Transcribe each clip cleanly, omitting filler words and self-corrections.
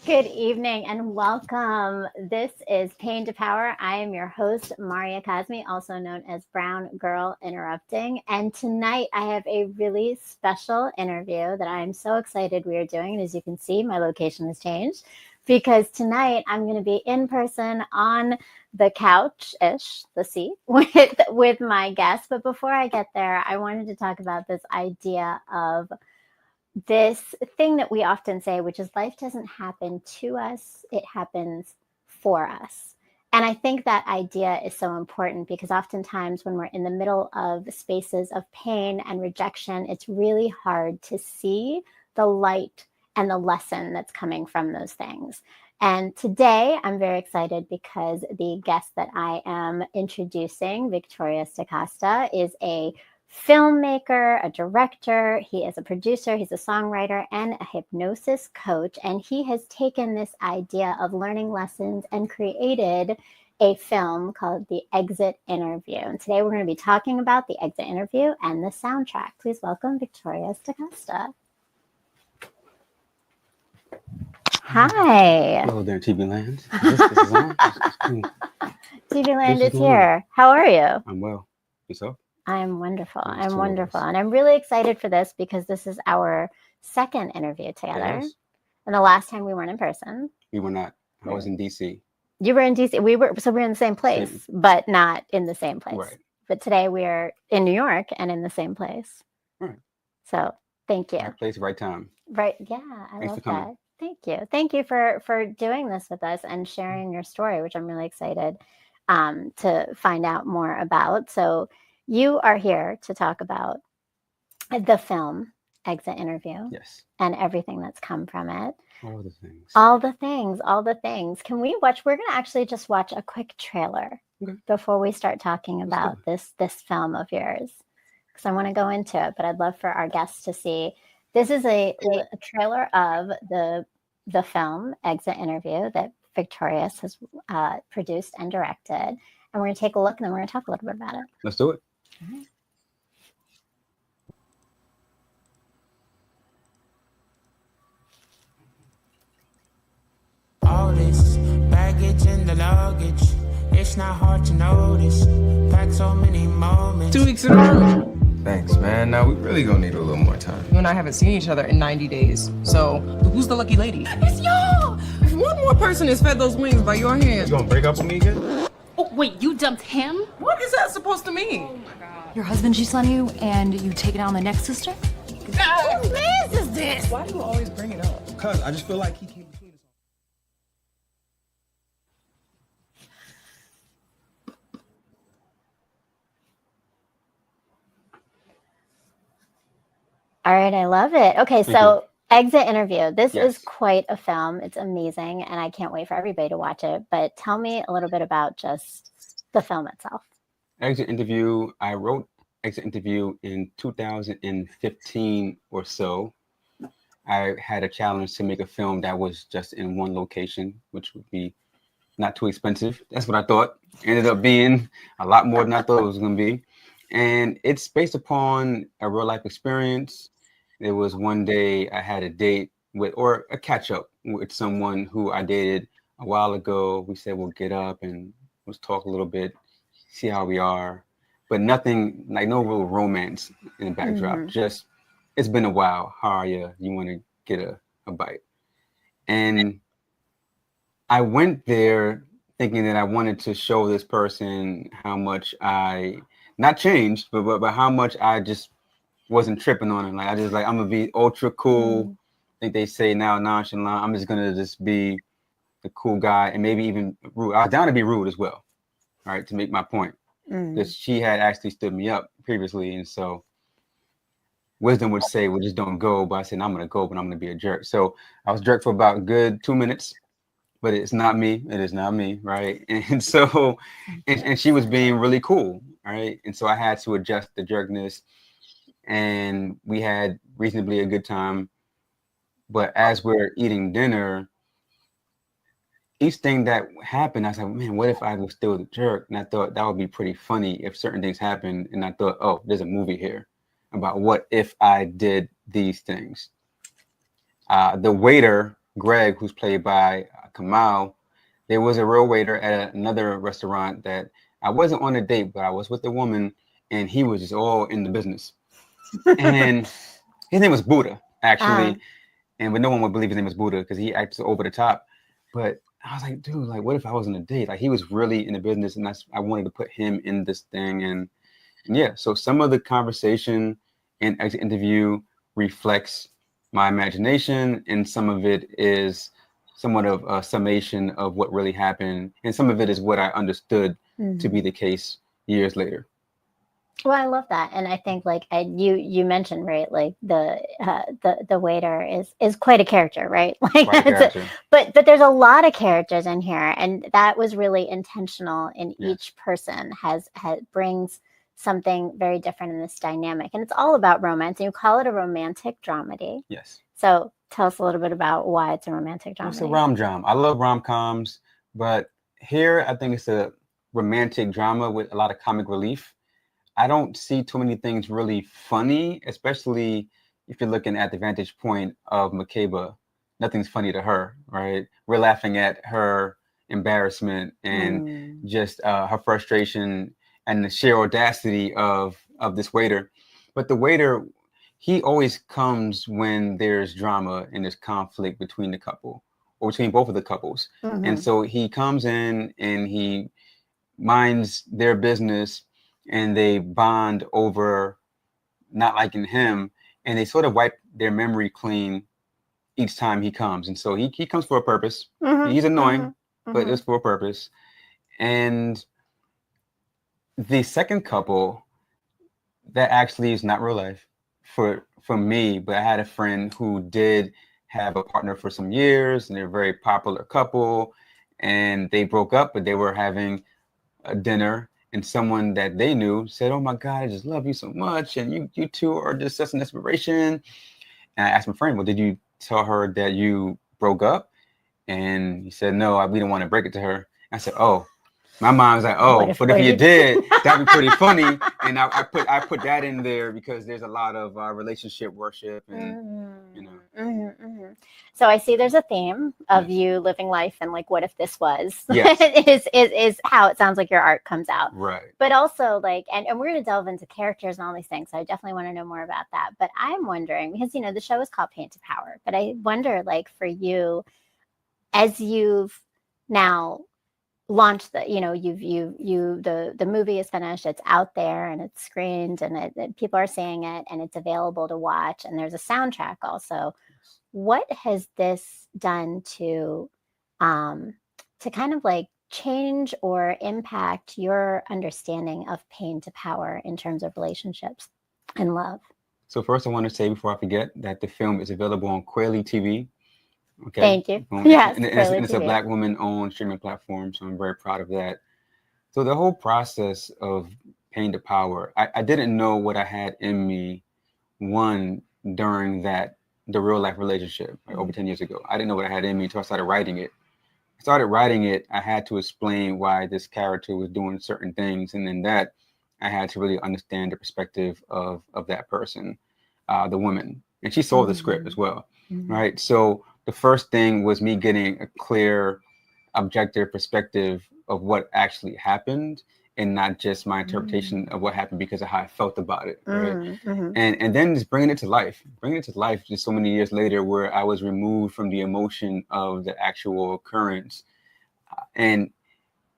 Good evening and welcome. This is Pain to Power. I am your host, Maria Cosme, also known as Brown Girl Interrupting. And tonight I have a really special interview that I'm so excited we are doing. And as you can see, my location has changed because tonight I'm going to be in person on the couch-ish, the seat, with my guest. But before I get there, I wanted to talk about this idea of this thing that we often say, which is life doesn't happen to us, it happens for us. And I think that idea is so important because oftentimes when we're in the middle of spaces of pain and rejection, it's really hard to see the light and the lesson that's coming from those things. And today I'm very excited because the guest that I am introducing, Victorious De Costa, is a filmmaker, a director, he is a producer, he's a songwriter, and a hypnosis coach. And he has taken this idea of learning lessons and created a film called The Exit Interview. And today we're going to be talking about the exit interview and the soundtrack. Please welcome Victorious De Costa. Hi. Hello there, TV Land. This is on? TV Land is here. How are you? I'm well. Yourself? I'm wonderful. I'm wonderful. And I'm really excited for this because this is our second interview together. Yes. And the last time we weren't in person. We were not. I was in DC. You were in DC. We were in the same place, but not in the same place. Right. But today we are in New York and in the same place. Right. So thank you. Right place, right time. Right. Yeah. I love that. Thank you. Thank you for doing this with us and sharing your story, which I'm really excited to find out more about. So you are here to talk about the film Exit Interview. Yes. And everything that's come from it. All the things. All the things. All the things. Can we watch? We're going to actually just watch a quick trailer before we start talking about this film of yours. Because I want to go into it, but I'd love for our guests to see. This is a trailer of the film Exit Interview that Victorious has produced and directed. And we're going to take a look and then we're going to talk a little bit about it. Let's do it. All right. All this baggage in the luggage, it's not hard to notice. Packed so many moments. 2 weeks in a row. Thanks, man. Now we really gonna need a little more time. You and I haven't seen each other in 90 days. So who's the lucky lady? It's y'all! If one more person is fed those wings by your hands. You gonna break up with me again? Oh, wait, you dumped him? What is that supposed to mean? Oh my God. Your husband cheats on you and you take it out on the next sister? Whose man's is this? Why do you always bring it up? Cause I just feel like he came between us. All right, I love it. Okay, so Exit Interview. This is quite a film. It's amazing, and I can't wait for everybody to watch it. But tell me a little bit about just the film itself. Exit Interview. I wrote Exit Interview in 2015 or so. I had a challenge to make a film that was just in one location, which would be not too expensive. That's what I thought. Ended up being a lot more than I thought it was going to be. And it's based upon a real life experience. There was one day I had a date with, or a catch up with someone who I dated a while ago. We said we'll get up and let's talk a little bit, see how we are, but nothing, like no real romance in the backdrop. Just, it's been a while. How are you? You want to get a bite? And I went there thinking that I wanted to show this person how much I, not changed, but how much I just wasn't tripping on it. Like, I just like, I'm gonna be ultra cool. I think they say now nonchalant. I'm just gonna just be the cool guy and maybe even rude. I was down to be rude as well. All right, to make my point. Because she had actually stood me up previously. And so wisdom would say, well, just don't go. But I said, I'm gonna go, but I'm gonna be a jerk. So I was jerk for about a good 2 minutes. But it's not me. It is not me, right? And so, and she was being really cool, right? And so I had to adjust the jerkness, and we had reasonably a good time. But as we're eating dinner, each thing that happened, I was like, man, what if I was still the jerk? And I thought that would be pretty funny if certain things happened. And I thought, oh, there's a movie here about what if I did these things. The waiter Greg, who's played by Kamal, there was a real waiter at another restaurant that I wasn't on a date, but I was with a woman, and he was just all in the business. And his name was Buddha, actually. But no one would believe his name was Buddha because he acted so over the top. But I was like, dude, like, what if I was on a date? Like, he was really in the business, and I wanted to put him in this thing. And yeah, so some of the conversation and exit interview reflects my imagination, and some of it is somewhat of a summation of what really happened, and some of it is what I understood to be the case years later. Well, I love that, and I think like you mentioned, right, like the waiter is quite a character, right? Like, Quite a character. but there's a lot of characters in here, and that was really intentional. And each person has brings something very different in this dynamic, and it's all about romance. And you call it a romantic dramedy. Yes. So tell us a little bit about why it's a romantic dramedy. It's a rom-com. I love rom-coms, but here I think it's a romantic drama with a lot of comic relief. I don't see too many things really funny, especially if you're looking at the vantage point of Makeba. Nothing's funny to her, right? We're laughing at her embarrassment and just her frustration and the sheer audacity of this waiter. But the waiter, he always comes when there's drama and there's conflict between the couple or between both of the couples. And so he comes in and he minds their business, and they bond over not liking him, and they sort of wipe their memory clean each time he comes. And so he comes for a purpose. He's annoying, but it's for a purpose. And the second couple, that actually is not real life for me, but I had a friend who did have a partner for some years, and they're a very popular couple, and they broke up, but they were having a dinner, and someone that they knew said, "Oh my God, I just love you so much, and you two are just such an inspiration." And I asked my friend, "Well, did you tell her that you broke up?" And he said, "No, we didn't want to break it to her." I said, "Oh." My mom's like, "Oh, but if you did, that'd be pretty funny." And I put that in there because there's a lot of relationship worship, and you know. So I see there's a theme of you living life, and like, what if this was? Yes. is how it sounds like your art comes out. Right. But also like, and we're going to delve into characters and all these things. So I definitely want to know more about that. But I'm wondering, because the show is called Paint to Power, but I wonder, like, for you, as you've now launched the movie is finished, it's out there and it's screened, and people are seeing it, and it's available to watch, and there's a soundtrack also. What has this done to kind of like change or impact your understanding of Pain to Power in terms of relationships and love? So first I want to say, before I forget, that the film is available on Quayle TV. Okay. Thank you. Yes, and it's a Black woman-owned streaming platform, so I'm very proud of that. So the whole process of Pain to Power, I didn't know what I had in me, during the real life relationship, like over 10 years ago. I didn't know what I had in me until I started writing it. I had to explain why this character was doing certain things, and then that I had to really understand the perspective of that person, the woman, and she saw the script as well, right? So the first thing was me getting a clear, objective perspective of what actually happened, and not just my interpretation of what happened because of how I felt about it, right? And then just bringing it to life just so many years later, where I was removed from the emotion of the actual occurrence. And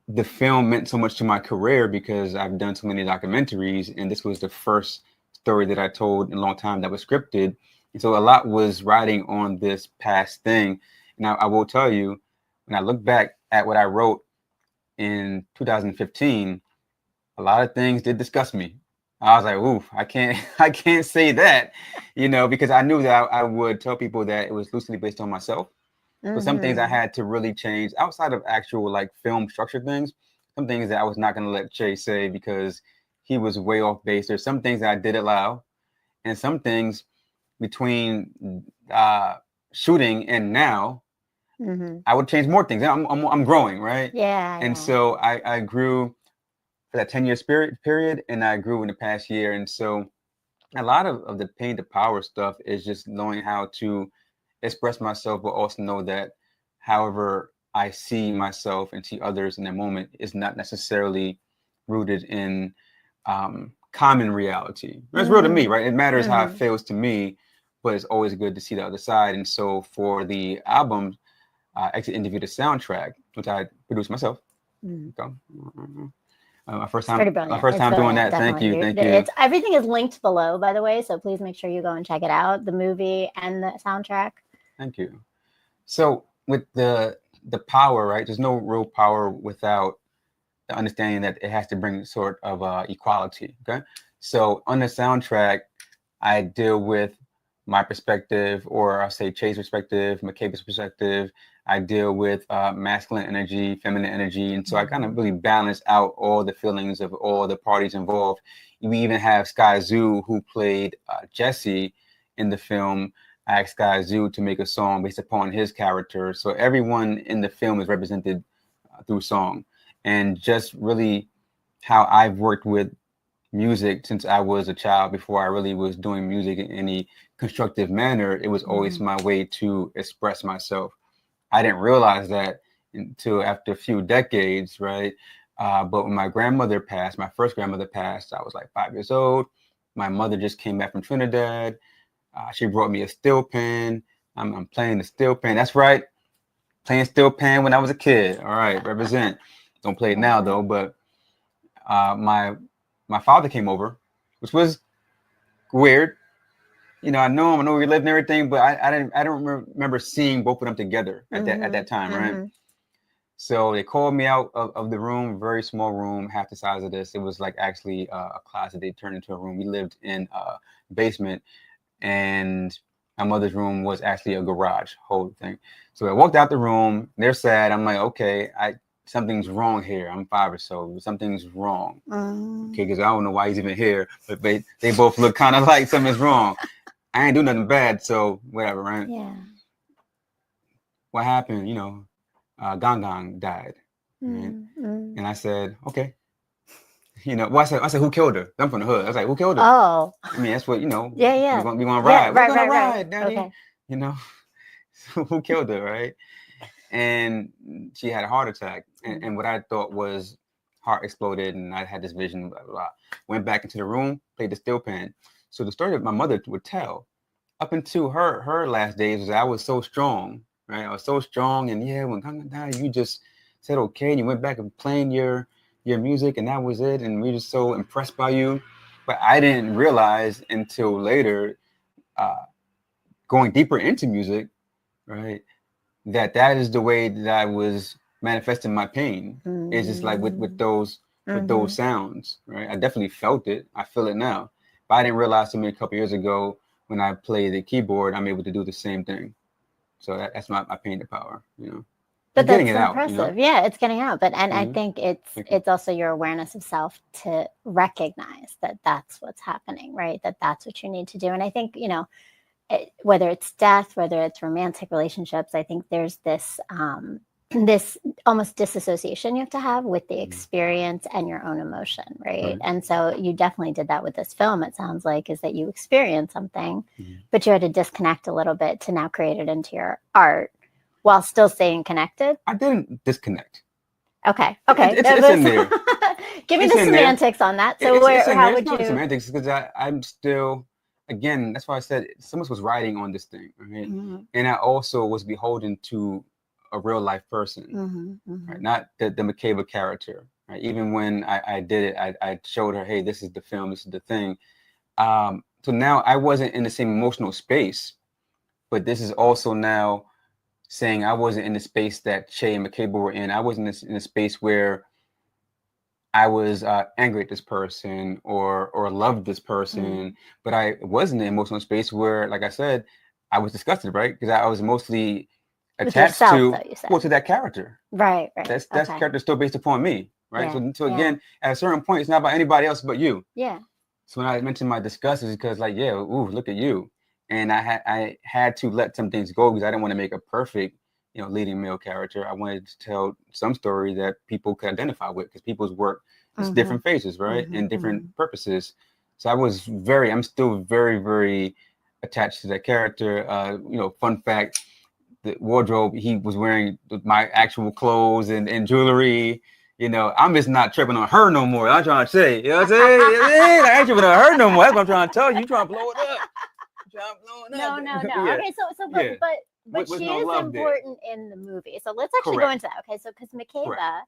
the film meant so much to my career because I've done so many documentaries, and this was the first story that I told in a long time that was scripted. And so a lot was riding on this past thing. Now, I will tell you, when I look back at what I wrote in 2015, a lot of things did disgust me. I was like, oof, I can't say that, because I knew that I would tell people that it was loosely based on myself. But some things I had to really change outside of actual like film structure things. Some things that I was not going to let Che say because he was way off base. There's some things that I did allow, and some things between shooting and now, I would change more things. I'm growing, right? Yeah. And so I grew for that 10-year period, and I grew in the past year. And so a lot of the Pain to Power stuff is just knowing how to express myself, but also know that however I see myself and see others in that moment is not necessarily rooted in common reality. It's real to me, right? It matters how it feels to me, but it's always good to see the other side. And so for the album, I actually interviewed a soundtrack, which I produced myself. Okay. My first time doing that. Thank you. It's everything is linked below, by the way. So please make sure you go and check it out, the movie and the soundtrack. Thank you. So with the power, right? There's no real power without the understanding that it has to bring sort of equality. Okay. So on the soundtrack, I deal with my perspective, or I'll say Che's perspective, McCabe's perspective. I deal with masculine energy, feminine energy. And so I kind of really balance out all the feelings of all the parties involved. We even have Sky Zoo, who played Jesse in the film. I asked Sky Zoo to make a song based upon his character. So everyone in the film is represented through song. And just really how I've worked with music since I was a child, before I really was doing music in any constructive manner, it was always my way to express myself. I didn't realize that until after a few decades, right? But when my grandmother passed, my first grandmother passed, I was like 5 years old. My mother just came back from Trinidad. She brought me a steel pen. I'm playing the steel pen. That's right. Playing steel pen when I was a kid. All right, represent. Don't play it now though, but my father came over, which was weird. You know, I know we lived and everything, but I don't remember seeing both of them together at that time, right? So they called me out of the room, very small room, half the size of this. It was like actually a closet they turned into a room. We lived in a basement, and my mother's room was actually a garage, whole thing. So I walked out the room. They're sad. I'm like, okay, something's wrong here. I'm 5 or so. Something's wrong. Okay, because I don't know why he's even here, but they both look kind of like something's wrong. I ain't do nothing bad, so whatever, right? Yeah. What happened? You know, Gong Gong died. Right? And I said, okay. You know, well, I said, who killed her? I'm from the hood. I was like, who killed her? Oh. I mean, that's what, you know. Yeah. We're gonna ride. Yeah, We're gonna right. ride, Daddy. Okay. You know, who killed her, right? And she had a heart attack. And what I thought was heart exploded, and I had this vision, blah, blah, blah. Went back into the room, played the steel pen. So the story that my mother would tell up until her last days was I was so strong, right? I was so strong, and yeah, when Ganga died, you just said okay, and you went back and playing your music, and that was it, and we were just so impressed by you. But I didn't realize until later, going deeper into music, right, that is the way that I was manifesting my pain. It's just like with those sounds, right? I definitely felt it. I feel it now. But I didn't realize to me a couple years ago when I play the keyboard, I'm able to do the same thing. So that's my pain to power, you know. But that's getting it impressive. Out, you know? Yeah, it's getting out. But I think it's also your awareness of self to recognize that that's what's happening, right? That's what you need to do. And I think, you know, whether it's death, whether it's romantic relationships, I think there's this this almost disassociation you have to have with the experience and your own emotion, right? And so you definitely did that with this film. It sounds like is that you experienced something, but you had to disconnect a little bit to now create it into your art while still staying connected. I didn't disconnect. Okay. It's in there. Give me the semantics on that. So how would you? Semantics, because I'm still. Again, that's why I said someone was riding on this thing, right? And I also was beholden to a real life person, right? Not the McCabe character, right? Even when I did it, I showed her, hey, this is the film, this is the thing. So now I wasn't in the same emotional space, but this is also now saying I wasn't in the space that Che and McCabe were in. I wasn't in a space where I was angry at this person or loved this person, but I was in the emotional space where, like I said, I was disgusted, right? Because I was mostly attached to that character. Right. That character still based upon me, right? So again, at a certain point, it's not about anybody else but you. Yeah. So when I mentioned my disgust, is because like, yeah, ooh, look at you, and I had to let some things go because I didn't want to make a perfect, you know, leading male character. I wanted to tell some story that people could identify with because people's work is different phases, right? And different purposes. So I'm still very, very attached to that character. Fun fact, the wardrobe, he was wearing my actual clothes and jewelry. I'm just not tripping on her no more. I'm trying to say, you know what I'm saying? I ain't tripping on her no more. That's what I'm trying to tell you. You trying to blow it up. No. Yeah. Okay, but she no is love there. important in the movie. So let's actually go into that. Okay, so because Makeba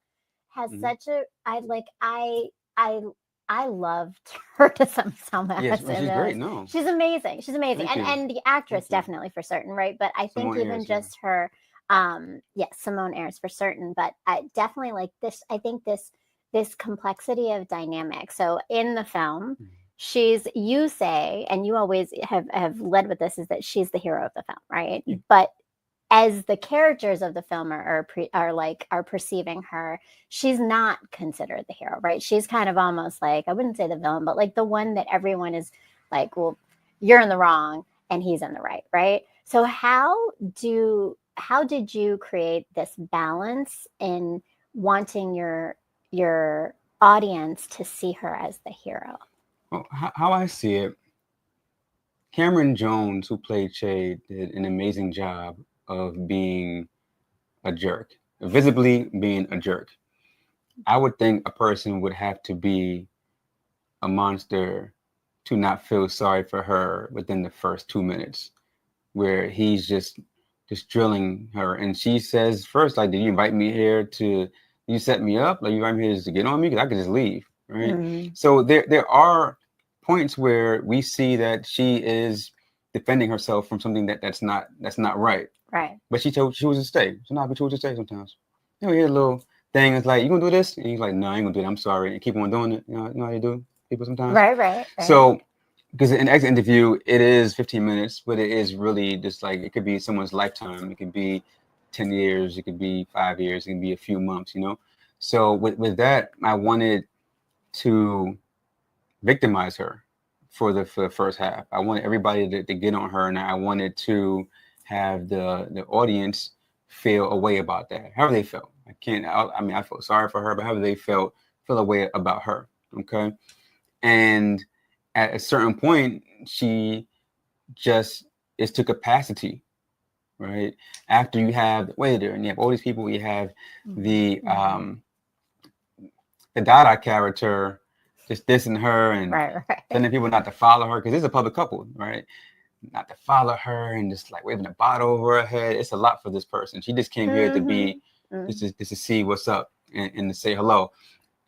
has such a, I loved her to some Yes, she's great. No, she's amazing. She's amazing, Thank you. and the actress definitely for certain, right? But I think Simone even Ayres, just her, Simone Ayres for certain. But I definitely like this. I think this complexity of dynamic. So in the film, you say, and you always have led with this, is that she's the hero of the film, right? Yeah. But as the characters of the film are perceiving her, she's not considered the hero, right? She's kind of almost like, I wouldn't say the villain, but like the one that everyone is like, well, you're in the wrong and he's in the right? So how did you create this balance in wanting your audience to see her as the hero? Well, how I see it, Cameron Jones, who played Che, did an amazing job of being a jerk, visibly being a jerk. I would think a person would have to be a monster to not feel sorry for her within the first 2 minutes, where he's just drilling her. And she says first, like, did you invite me here you set me up? Like, you invite me here just to get on me? Because I could just leave, right? Mm-hmm. So there are points where we see that she is defending herself from something that's not right. Right. But she chose to stay. So now we choose to stay sometimes. You hear a little thing, it's like, you gonna do this? And he's like, no, I ain't gonna do it. I'm sorry. And keep on doing it. You know how you do people sometimes? Right. So, because in an exit interview, it is 15 minutes, but it is really just like, it could be someone's lifetime. It could be 10 years. It could be 5 years. It can be a few months, So with that, I wanted to victimize her for the first half. I wanted everybody to get on her, and I wanted to have the audience feel a way about that. However they felt. I felt sorry for her, but however they feel a way about her. Okay. And at a certain point, she just is to capacity, right? After you have the waiter and you have all these people, you have the Dada character just dissing her and telling people not to follow her, because it's a public couple, right? Not to follow her and just like waving a bottle over her head. It's a lot for this person. She just came here to be just to see what's up and to say hello.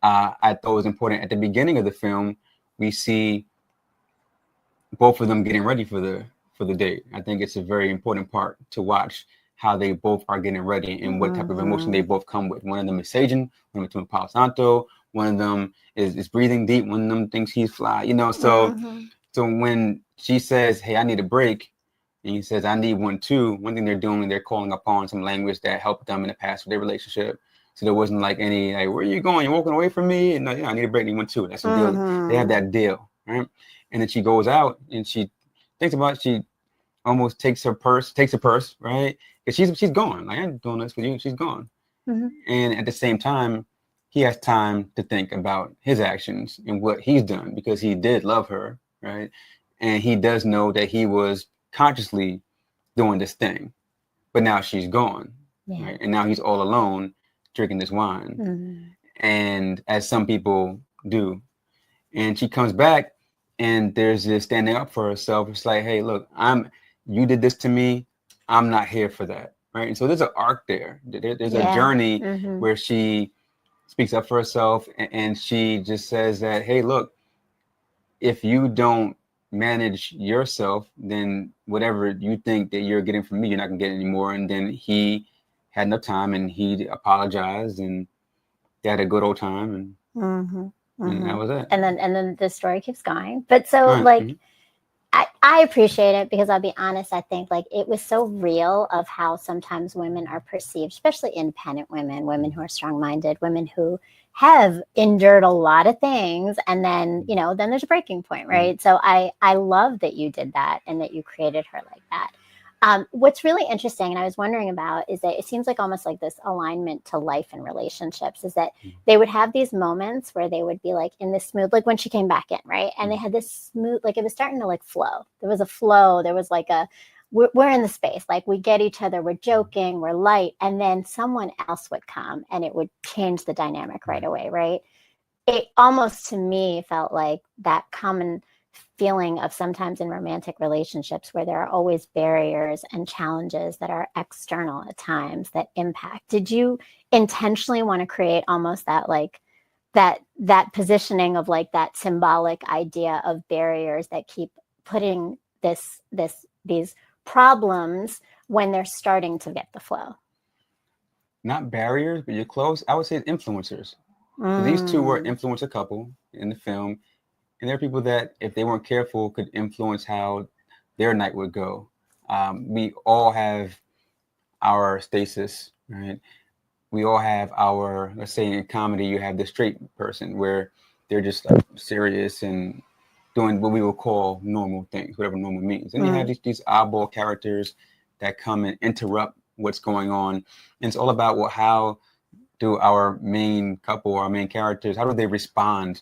I thought it was important at the beginning of the film. We see both of them getting ready for the date. I think it's a very important part to watch how they both are getting ready and what type of emotion they both come with. One of them is saging, one of them is Palo Santo, one of them is breathing deep, one of them thinks he's fly, So when she says, hey, I need a break, and he says, I need one too, one thing they're doing, they're calling upon some language that helped them in the past with their relationship. So there wasn't like any, like, where are you going? You're walking away from me? And I need a break, need one too. That's a deal. They have that deal, right? And then she goes out and she thinks about it. She almost takes her purse, right? Because she's gone. Like, I ain't doing this with you. She's gone. And at the same time, he has time to think about his actions and what he's done, because he did love her, right? And he does know that he was consciously doing this thing, but now she's gone, right? And now he's all alone drinking this wine, and as some people do. And she comes back, and there's this standing up for herself. It's like, hey, look, you did this to me. I'm not here for that, right? And so there's an arc there. There's a journey where she speaks up for herself, and she just says that, hey, look, if you don't manage yourself, then whatever you think that you're getting from me, you're not gonna get anymore. And then he had enough time, and he apologized, and they had a good old time, and that was it. And then the story keeps going. But so I appreciate it, because I'll be honest, I think like it was so real of how sometimes women are perceived, especially independent women who are strong-minded, women who have endured a lot of things, and then then there's a breaking point, right? So I love that you did that and that you created her like that. What's really interesting, and I was wondering about, is that it seems like almost like this alignment to life and relationships, is that they would have these moments where they would be like in this smooth, like when she came back in, right? And they had this smooth, like it was starting to like flow. There was a flow. There was like we're in the space, like we get each other, we're joking, we're light. And then someone else would come and it would change the dynamic right away, right? It almost to me felt like that common feeling of sometimes in romantic relationships where there are always barriers and challenges that are external at times that impact. Did you intentionally want to create almost that like that positioning of like that symbolic idea of barriers that keep putting these problems when they're starting to get the flow? Not barriers, but you're close. I would say influencers. These two were influencer couple in the film, and there are people that, if they weren't careful, could influence how their night would go. We all have our stasis, right? We all have our, let's say in comedy, you have the straight person where they're just like serious and doing what we would call normal things, whatever normal means. And you have these oddball characters that come and interrupt what's going on. And it's all about, well, how do our main couple, our main characters, how do they respond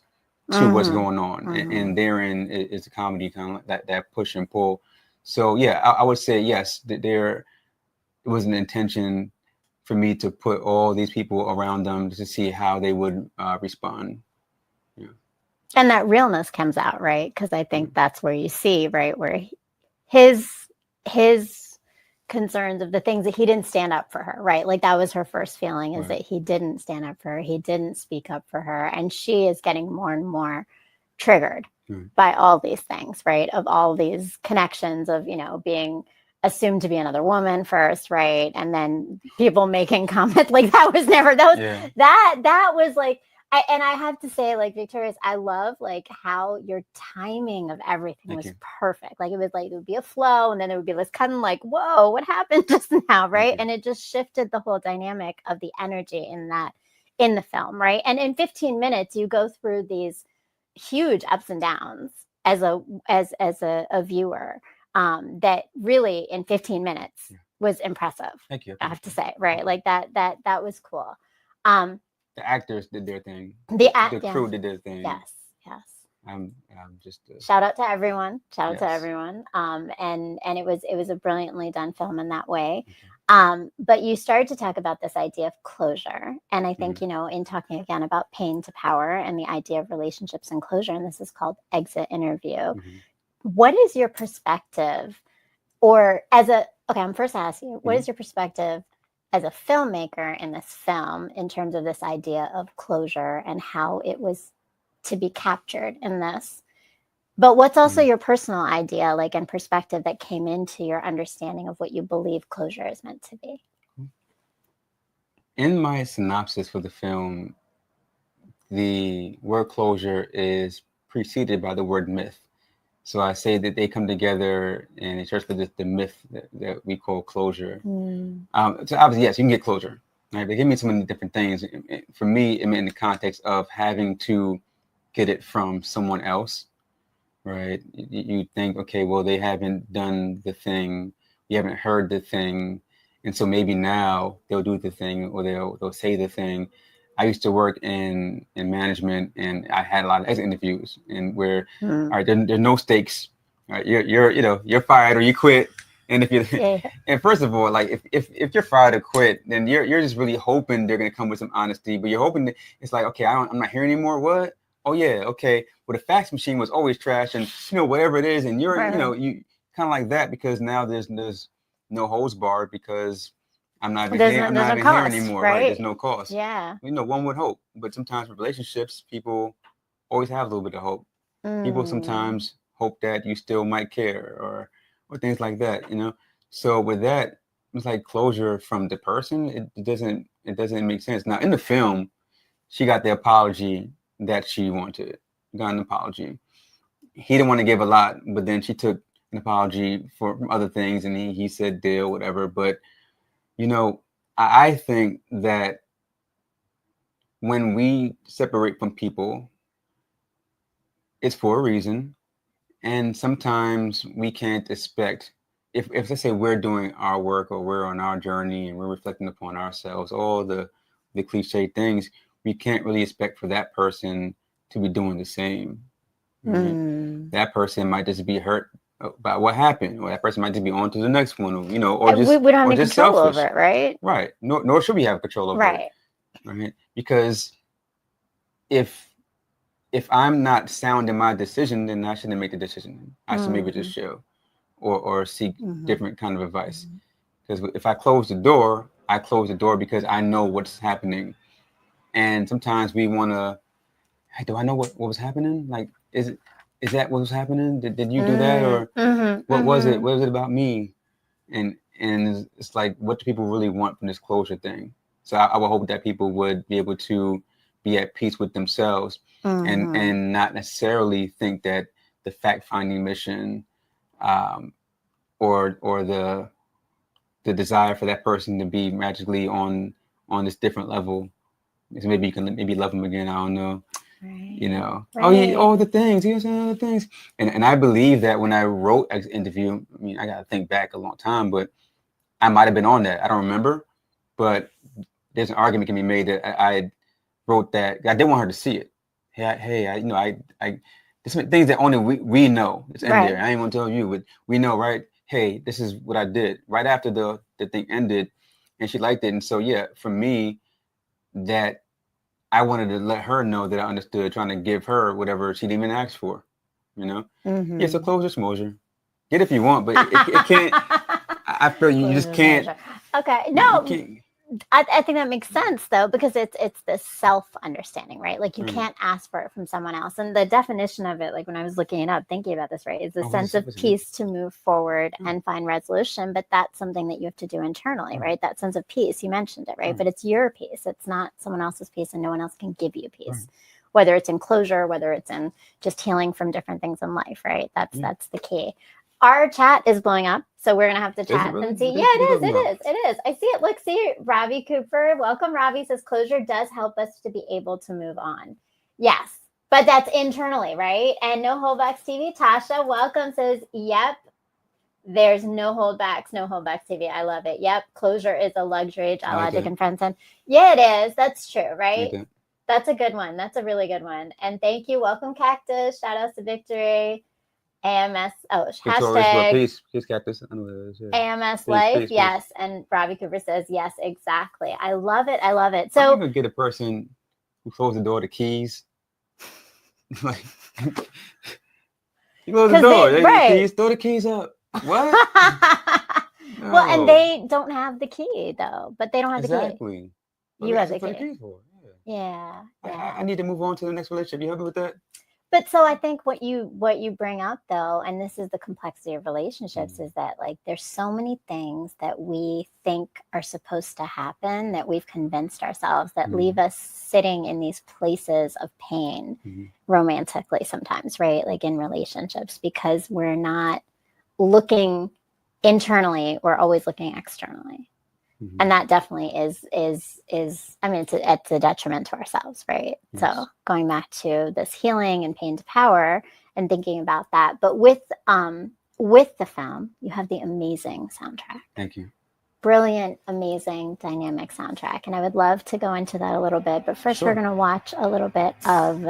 to what's going on? And therein is the comedy, kind of like that push and pull. So yeah, I would say yes, there was an intention for me to put all these people around them to see how they would respond. Yeah. And that realness comes out, right? Because I think that's where you see, right, where his concerns of the things that he didn't stand up for her, right? Like that was her first feeling, is that he didn't stand up for her, he didn't speak up for her, and she is getting more and more triggered by all these things, right? Of all these connections of, you know, being assumed to be another woman first, right? And then people making comments like that was like, I have to say, like, Victorious, I love like how your timing of everything was perfect. Like it was like, it would be a flow and then it would be this kind of like, whoa, what happened just now, right? And it just shifted the whole dynamic of the energy in the film, right? And in 15 minutes, you go through these huge ups and downs as a viewer, that really in 15 minutes was impressive. Thank you. I have to say, right? Like that was cool. The actors did their thing. The crew did their thing. Yes. I'm just shout out to everyone. And it was a brilliantly done film in that way. But you started to talk about this idea of closure, and I think you know, in talking again about pain to power and the idea of relationships and closure, and this is called Exit Interview. What is your perspective, or I'm first asking you, what is your perspective as a filmmaker in this film in terms of this idea of closure and how it was to be captured in this? But what's also your personal idea, like, and perspective that came into your understanding of what you believe closure is meant to be? In my synopsis for the film, the word closure is preceded by the word myth. So I say that they come together and they search for the myth that we call closure. So obviously, yes, you can get closure, right? They give me so many different things. For me, it meant in the context of having to get it from someone else, right? You think, okay, well, they haven't done the thing, you haven't heard the thing, and so maybe now they'll do the thing, or they'll say the thing. I used to work in management, and I had a lot of exit interviews, and where all right, there's no stakes. Right, you're fired or you quit. And if you and first of all, like if you're fired or quit, then you're just really hoping they're gonna come with some honesty. But you're hoping that it's like, okay, I'm not here anymore. What? Oh yeah, okay. Well, the fax machine was always trash, and whatever it is, and you're you kind of like that, because now there's no holds barred, because I'm not even here anymore. Right? There's no cost. Yeah. One would hope, but sometimes with relationships, people always have a little bit of hope. People sometimes hope that you still might care, or things like that. So with that, it's like closure from the person. It doesn't make sense. Now in the film, she got the apology that she wanted. Got an apology. He didn't want to give a lot, but then she took an apology from other things, and he said deal, whatever. But I think that when we separate from people, it's for a reason. And sometimes we can't expect if let's say we're doing our work or we're on our journey and we're reflecting upon ourselves, all the cliche things, we can't really expect for that person to be doing the same. Right? That person might just be hurt about what happened, or that person might just be on to the next one, or or and just we don't have or any just control selfish. over it, right? Right. Nor should we have control over Right. it. Right. Because if I'm not sound in my decision, then I shouldn't make the decision. I should maybe just chill or seek different kind of advice. Because if I close the door, I close the door because I know what's happening. And sometimes we want to, hey, do I know what was happening? Like, is that what was happening? Did you do that? Or what was it? What was it about me? And it's like, what do people really want from this closure thing? So I would hope that people would be able to be at peace with themselves and not necessarily think that the fact-finding mission or the desire for that person to be magically on this different level, because maybe you can love them again. I don't know. Right. Oh yeah, all the things. He was saying all the things. And I believe that when I wrote an interview, I mean, I gotta think back a long time, but I might have been on that. I don't remember, but there's an argument can be made that I wrote that. I didn't want her to see it. I there's some things that only we know. It's in there. I ain't gonna tell you, but we know, right? Hey, this is what I did right after the thing ended, and she liked it. And so yeah, for me, that I wanted to let her know that I understood, trying to give her whatever she didn't even ask for. Yeah. So closure, smosure, get if you want, but it can't. I feel you just can't. Okay, no. I think that makes sense though, because it's this self-understanding, right? Like you can't ask for it from someone else. And the definition of it, like when I was looking it up, thinking about this, right, is a sense of peace to move forward and find resolution. But that's something that you have to do internally, right? That sense of peace, you mentioned it, right? But it's your peace. It's not someone else's peace, and no one else can give you peace. Whether it's in closure, whether it's in just healing from different things in life, right? That's the key. Our chat is blowing up, so we're gonna have to chat and see. Yeah, it is. I see it. Look, see, Ravi Cooper, welcome. Ravi says closure does help us to be able to move on. Yes, but that's internally, right? And No Holdbacks TV, Tasha, welcome, says, yep, there's no holdbacks TV. I love it. Yep, closure is a luxury. Logic and Friends. Yeah, it is. That's true, right? That's a good one. That's a really good one. And thank you. Welcome, Cactus. Shout outs to Victory. AMS, hashtag peace cactus. AMS life, peace, yes. And Robbie Cooper says, yes, exactly. I love it. So I'm gonna get a person who closed the door to keys. Like, you close the door, the keys, throw the keys up. What? No. Well, and they don't have the key though, but they don't have the key. Exactly. You have the key. Keys for. Yeah. I need to move on to the next relationship. You happy with that? But so I think what you bring up though, and this is the complexity of relationships, is that like there's so many things that we think are supposed to happen that we've convinced ourselves that leave us sitting in these places of pain romantically sometimes, right? Like in relationships, because we're not looking internally, we're always looking externally. And that definitely is I mean, it's a detriment to ourselves, right? Yes. So going back to this healing and pain to power and thinking about that, but with the film, you have the amazing soundtrack. Thank you. Brilliant, amazing, dynamic soundtrack. And I would love to go into that a little bit, but first we're going to watch a little bit of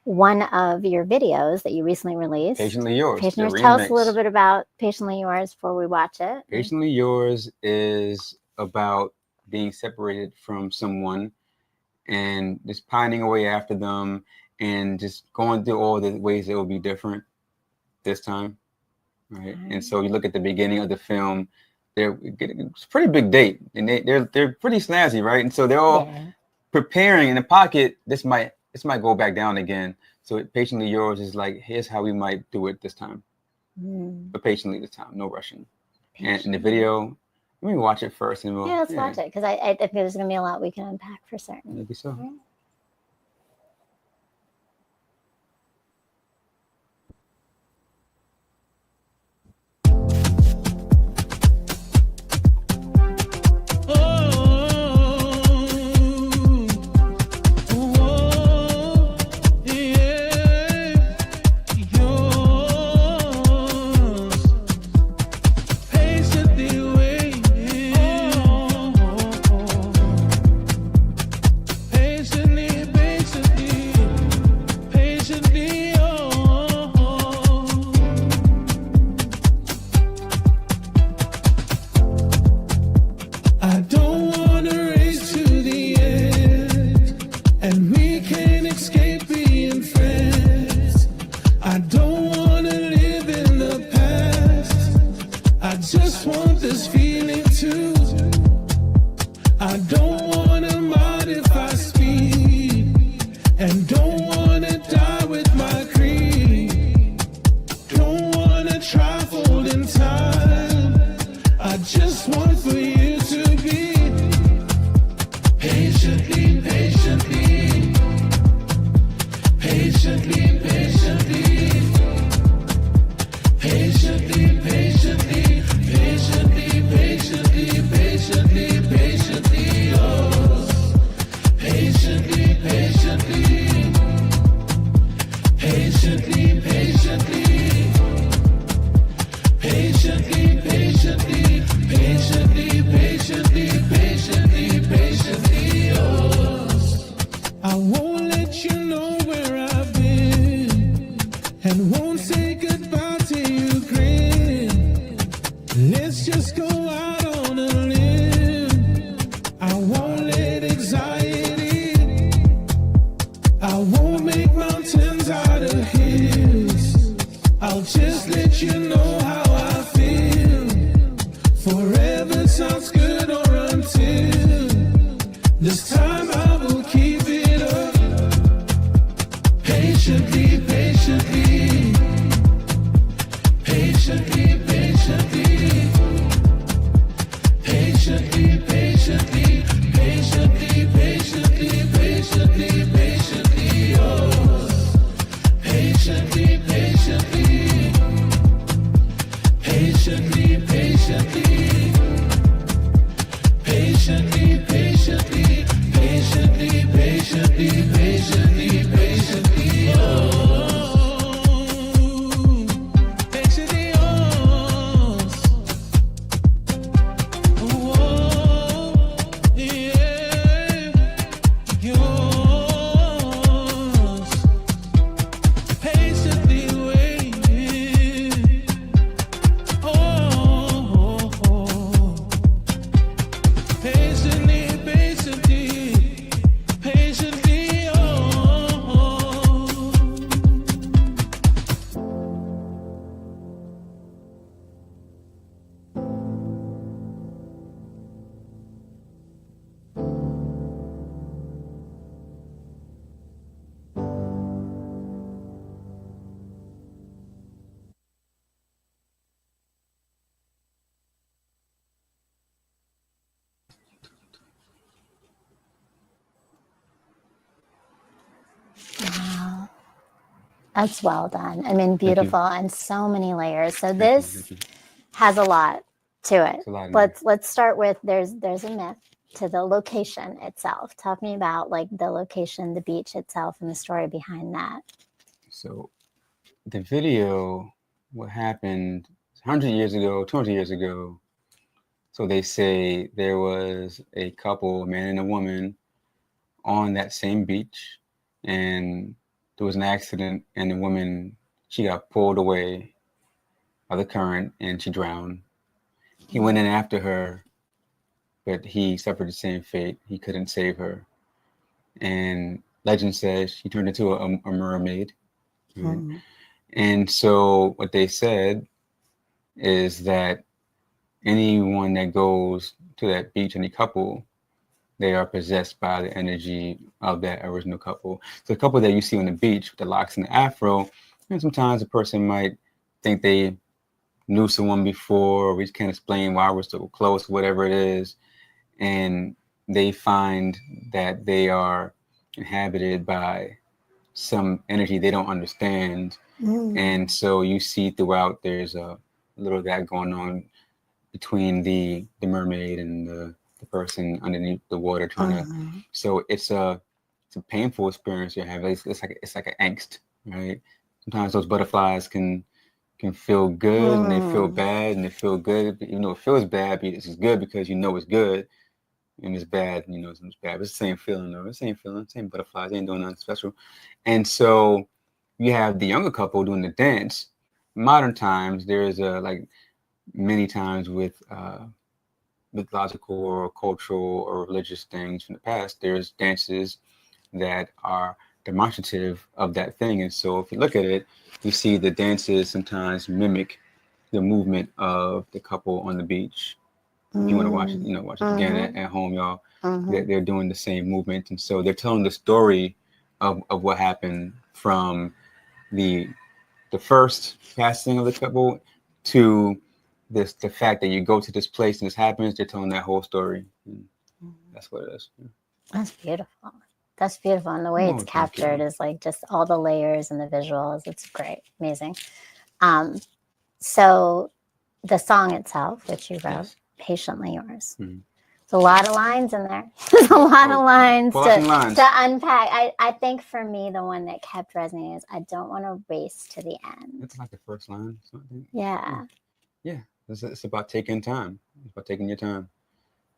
one of your videos that you recently released. Patiently Yours. Tell us a little bit about Patiently Yours before we watch it. Patiently Yours is about being separated from someone and just pining away after them and just going through all the ways it will be different this time, right? And so you look at the beginning of the film, it's a pretty big date, and they're pretty snazzy, right? And so they're all preparing in the pocket. This might go back down again. So Patiently Yours is like, here's how we might do it this time, but patiently this time, no rushing. And in the video, let me watch it first, and let's watch it, because I think there's going to be a lot we can unpack for certain. Maybe so. Right? just want this feeling too. I don't wanna modify speed, and don't wanna die with my creed. Don't wanna try folding time. I just want for you to be patiently, patiently, patiently, patiently, patiently, patiently, patiently, patiently, patiently, patiently, yours. Patiently, patiently, patiently, patiently, patiently, patiently, patiently, patiently, patiently, patiently, yours. I won't let you know where I've been, and won't say goodbye till you grin. Let's just go out on a limb. I won't let anxiety, I won't make mountains out of hills. I'll just let you know how I feel. Forever sounds good, or until this time I will keep it up. Patiently, patiently, patiently, patiently, patiently, patiently, patiently, patiently, patiently, patiently, yours. Patiently, patiently, patiently, patiently, patiently, patiently, patiently, patiently, patiently, patiently, yours. Patiently yours. Oh, yeah, yours. Patiently waiting. Oh, patiently, patiently, patiently, oh. Wow. That's well done. I mean, you. beautiful and so many layers. So Thank this you. has a lot to it. It's a lot in there. Let's start with there's a myth to the location itself. Talk me about like the location, the beach itself, and the story behind that. So the video, what happened 100 years ago, 200 years ago. So they say there was a couple, a man and a woman, on that same beach, and there was an accident, and the woman, she got pulled away by the current, and she drowned. He went in after her, but he suffered the same fate. He couldn't save her. And legend says she turned into a mermaid. Right? Mm. And so what they said is that anyone that goes to that beach, any couple, they are possessed by the energy of that original couple. So the couple that you see on the beach with the locks and the afro, and sometimes a person might think they knew someone before, or we just can't explain why we're so close, whatever it is. And they find that they are inhabited by some energy they don't understand. And so you see throughout there's a little of that going on between the mermaid and the person underneath the water trying to. So it's a painful experience you're having. It's like an angst, right? Sometimes those butterflies can feel good and they feel bad and they feel good. Even though it feels bad, it's good because you know it's good. And it's bad, you know, it's bad. But it's the same feeling, though. It's the same feeling, same butterflies. They ain't doing nothing special. And so you have the younger couple doing the dance. Modern times, there is like many times with mythological or cultural or religious things from the past, there's dances that are demonstrative of that thing. And so if you look at it, you see the dances sometimes mimic the movement of the couple on the beach. If you want to watch it, watch it again at home, y'all. They're doing the same movement, and so they're telling the story of what happened from the first passing of the couple to the fact that you go to this place and this happens. They're telling that whole story. That's what it is. That's beautiful. That's beautiful. And the way it's captured is like just all the layers and the visuals. It's great. Amazing. So the song itself, which you wrote, Patiently Yours. There's a lot of lines in there. There's a lot of lines to unpack. I think for me, the one that kept resonating is I don't want to race to the end. That's like the first line. Yeah. Yeah. It's about taking time. It's about taking your time.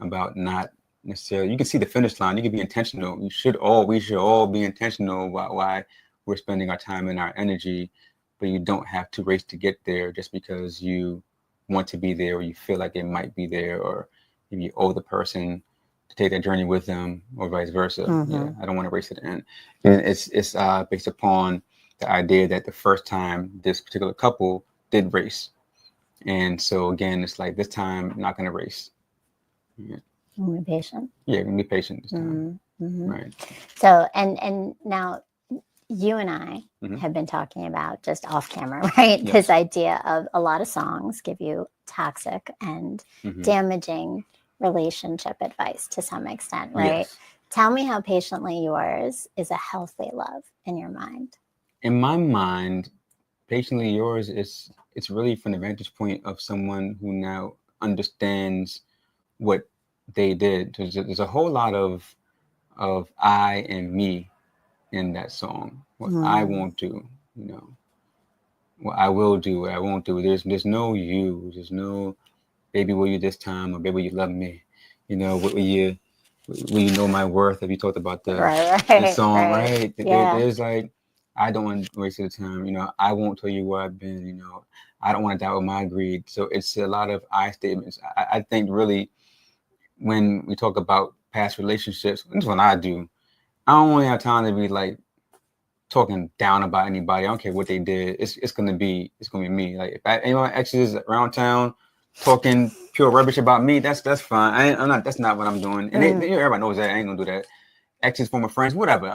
About not necessarily, you can see the finish line. You can be intentional. We should all be intentional about why we're spending our time and our energy, but you don't have to race to get there just because you want to be there or you feel like it might be there, or maybe you owe the person to take that journey with them, or vice versa. Yeah, I don't want to race to the end. And it's based upon the idea that the first time this particular couple did race. And so again, it's like this time, I'm not going to race. Yeah. Be patient. Yeah, be patient this time. Right. So, and now you and I have been talking about just off camera, right? Yes. This idea of a lot of songs give you toxic and damaging relationship advice to some extent, right? Yes. Tell me how Patiently Yours is a healthy love in your mind. In my mind, Patiently Yours it's really from the vantage point of someone who now understands what they did. There's a whole lot of I and me in that song. What I won't do, what I will do, what I won't do. There's no you. There's no baby, will you this time, or baby, will you love me? Will you know my worth? Have you talked about the song, right? Yeah. There's like, I don't want to waste the time. I won't tell you where I've been. I don't want to die with my greed. So it's a lot of I statements. I think really when we talk about past relationships, this is what I do. I don't really have time to be like talking down about anybody. I don't care what they did. It's gonna be me. Like if anyone exes around town talking pure rubbish about me, that's fine. I'm not. That's not what I'm doing. And everybody knows that. I ain't gonna do that. Exes, former friends, whatever.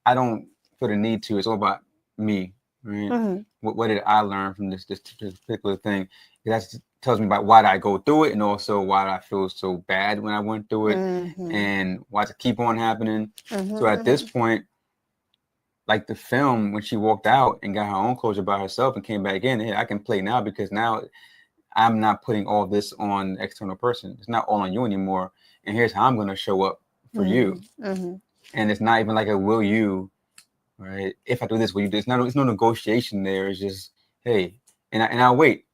I don't feel the need to. It's all about me. Right? What did I learn from this particular thing? That tells me about why did I go through it, and also why did I feel so bad when I went through it, and why does it keep on happening. So at this point, like the film, when she walked out and got her own closure by herself and came back in, hey, I can play now because now I'm not putting all this on the external person. It's not all on you anymore. And here's how I'm going to show up for you. And it's not even like a will you, right? If I do this, will you do this? It's no negotiation there. It's just, hey, and I'll wait.